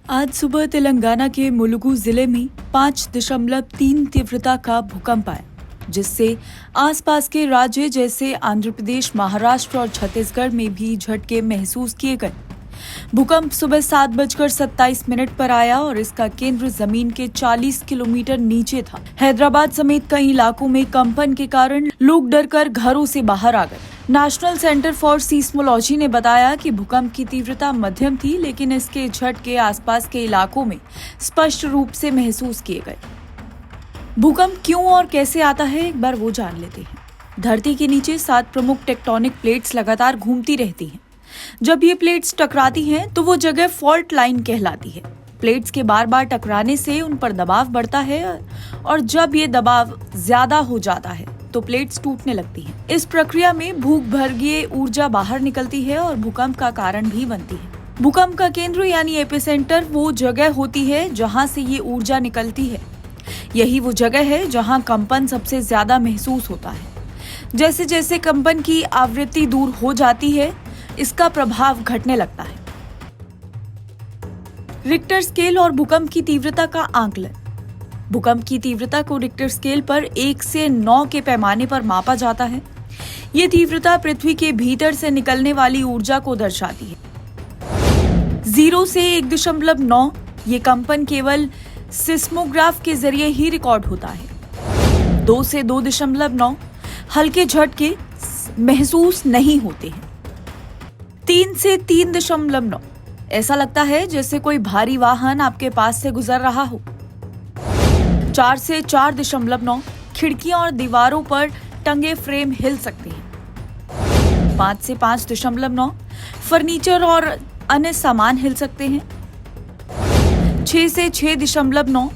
आज सुबह तेलंगाना के मुलुगु जिले में 5.3 तीव्रता का भूकंप आया, जिससे आसपास के राज्य जैसे आंध्र प्रदेश, महाराष्ट्र और छत्तीसगढ़ में भी झटके महसूस किए गए। भूकंप सुबह 7:27 पर आया और इसका केंद्र जमीन के 40 किलोमीटर नीचे था। हैदराबाद समेत कई इलाकों में कंपन के कारण लोग डरकर घरों से बाहर आ गए। नेशनल सेंटर फॉर सीस्मोलॉजी ने बताया कि भूकंप की तीव्रता मध्यम थी, लेकिन इसके झटके आसपास के इलाकों में स्पष्ट रूप से महसूस किए गए। भूकंप क्यों और कैसे आता है, एक बार वो जान लेते हैं। धरती के नीचे 7 प्रमुख टेक्टोनिक प्लेट्स लगातार घूमती रहती हैं। जब ये प्लेट्स टकराती हैं, तो वो जगह फॉल्ट लाइन कहलाती है। प्लेट्स के बार बार टकराने से उन पर दबाव बढ़ता है और जब ये दबाव ज्यादा हो जाता है तो प्लेट्स टूटने लगती हैं। इस प्रक्रिया में भूगर्भीय ऊर्जा बाहर निकलती है और भूकंप का कारण भी बनती है। भूकंप का केंद्र यानी एपिसेंटर वो जगह होती है जहां से ये ऊर्जा निकलती है। यही वो जगह है जहां कंपन सबसे ज्यादा महसूस होता है। जैसे जैसे कंपन की आवृत्ति दूर हो जाती है, इसका प्रभाव घटने लगता है। रिक्टर स्केल और भूकंप की तीव्रता का आंकलन। भूकंप की तीव्रता को रिक्टर स्केल पर 1 से 9 के पैमाने पर मापा जाता है। ये तीव्रता पृथ्वी के भीतर से निकलने वाली ऊर्जा को दर्शाती है। 0 से 1.9 ये कंपन केवल सिस्मोग्राफ के जरिए ही रिकॉर्ड होता है। 2 से 2.9 हल्के झटके महसूस नहीं होते हैं। 3 से 3.9 ऐसा लगता है जैसे कोई भारी वाहन आपके पास से गुजर रहा हो। 4 से 4.9 खिड़कियां और दीवारों पर टंगे फ्रेम हिल सकते हैं। 5 से 5.9 फर्नीचर और अन्य सामान हिल सकते हैं। 6 से 6.9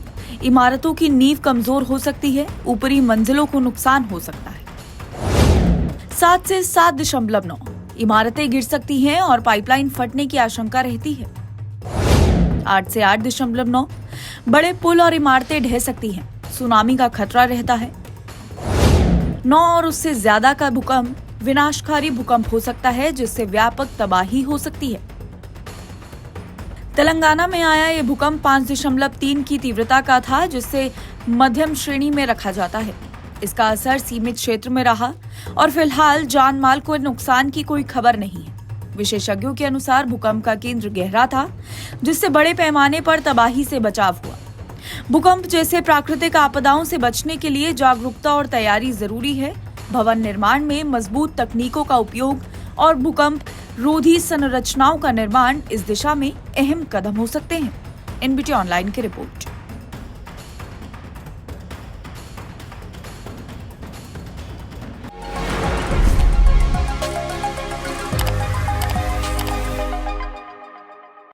इमारतों की नींव कमजोर हो सकती है, ऊपरी मंजिलों को नुकसान हो सकता है। 7 से 7.9 इमारतें गिर सकती हैं और पाइपलाइन फटने की आशंका रहती है। 8 से 8.9 बड़े पुल और इमारतें ढह सकती हैं, सुनामी का खतरा रहता है। 9 और उससे ज्यादा का भूकंप विनाशकारी भूकंप हो सकता है, जिससे व्यापक तबाही हो सकती है। तेलंगाना में आया ये भूकंप 5.3 की तीव्रता का था, जिससे मध्यम श्रेणी में रखा जाता है। इसका असर सीमित क्षेत्र में रहा और फिलहाल जान माल को नुकसान की कोई खबर नहीं है। विशेषज्ञों के अनुसार भूकंप का केंद्र गहरा था, जिससे बड़े पैमाने पर तबाही से बचाव हुआ। भूकंप जैसे प्राकृतिक आपदाओं से बचने के लिए जागरूकता और तैयारी जरूरी है। भवन निर्माण में मजबूत तकनीकों का उपयोग और भूकंप रोधी संरचनाओं का निर्माण इस दिशा में अहम कदम हो सकते हैं। एनबीटी ऑनलाइन की रिपोर्ट।